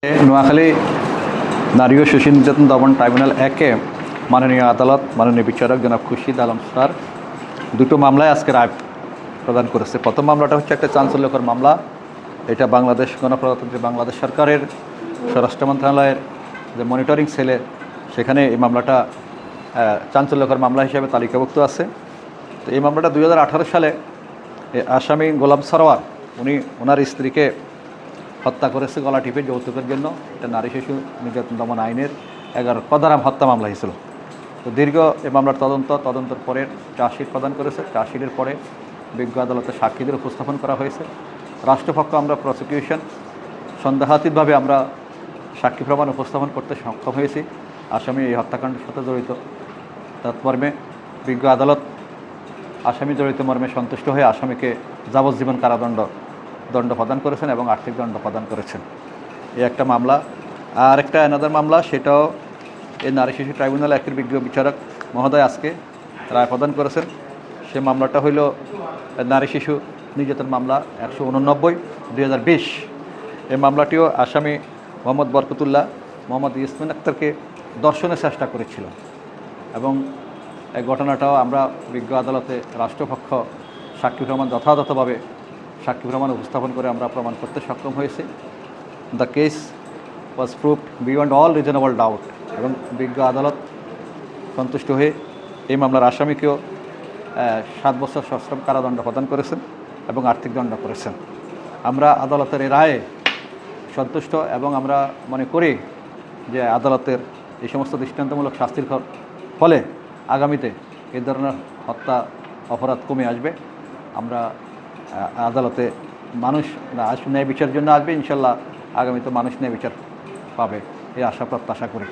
নোয়াখালী নারী ও শিশু নির্যাতন দমন ট্রাইব্যুনাল 1-এ মাননীয় আদালত মাননীয় বিচারক জনাব খুরশিদ আলম স্যার দুটো মামলায় আজকে রায় প্রদান করেছে। প্রথম মামলাটা হচ্ছে একটা চাঞ্চল্যকর মামলা। এটা বাংলাদেশ গণপ্রজাতন্ত্রী বাংলাদেশ সরকারের স্বরাষ্ট্র মন্ত্রণালয়ের যে মনিটরিং সেলে সেখানে এই মামলাটা চাঞ্চল্যকর মামলা হিসেবে তালিকাভুক্ত আছে। তো এই মামলাটা 2018 সালে আসামি গোলাম সরোয়ার ওনার স্ত্রীকে হত্যা করেছে গলা টিপে যৌতুকের জন্য। এটা নারী শিশু নির্যাতন দমন আইনের 11 কদারাম হত্যা মামলা হয়েছিল। তো দীর্ঘ এই মামলার তদন্তের পরে চার্জশিট প্রদান করেছে। চার্জশিটের পরে বিজ্ঞ আদালতে সাক্ষীদের উপস্থাপন করা হয়েছে। রাষ্ট্রপক্ষ আমরা প্রসিকিউশন সন্দেহাতীতভাবে আমরা সাক্ষী প্রমাণ উপস্থাপন করতে সক্ষম হয়েছি আসামি এই হত্যাকাণ্ডের সাথে জড়িত। তৎমর্মে বিজ্ঞ আদালত আসামি জড়িত মর্মে সন্তুষ্ট হয়ে আসামিকে যাবজ্জীবন দণ্ড প্রদান করেছেন এবং আর্থিক দণ্ড প্রদান করেছেন। এই একটা মামলা। আর একটা অ্যানাদার মামলা, সেটাও এই নারী শিশু ট্রাইব্যুনাল 1-এর বিজ্ঞ বিচারক মহোদয় আজকে রায় প্রদান করেছেন। সে মামলাটা হইল নারী শিশু নির্যাতন মামলা 189/2020। এই মামলাটিও আসামি মোহাম্মদ বরকতুল্লাহ মোহাম্মদ ইয়াসমিন আক্তারকে ধর্ষণের চেষ্টা করেছিল এবং এই ঘটনাটাও আমরা বিজ্ঞ আদালতে রাষ্ট্রপক্ষ সাক্ষী প্রমাণ যথাযথভাবে সাক্ষী প্রমাণ উপস্থাপন করে আমরা প্রমাণ করতে সক্ষম হয়েছি। The case was proved beyond all reasonable doubt এবং বিজ্ঞ আদালত সন্তুষ্ট হয়ে এই মামলার আসামিকেও 7 বছর সশ্রম কারাদণ্ড প্রদান করেছেন এবং আর্থিক দণ্ড করেছেন। আমরা আদালতের এই রায়ে সন্তুষ্ট এবং আমরা মনে করি যে আদালতের এই সমস্ত দৃষ্টান্তমূলক শাস্তির ফলে আগামীতে এই ধরনের হত্যা অপরাধ কমে আসবে। আমরা আদালতে মানুষ ন্যায় বিচারের জন্য আসবে, ইনশাল্লাহ আগামীতে মানুষ ন্যায় বিচার পাবে এই আশা প্রত্যাশা করি।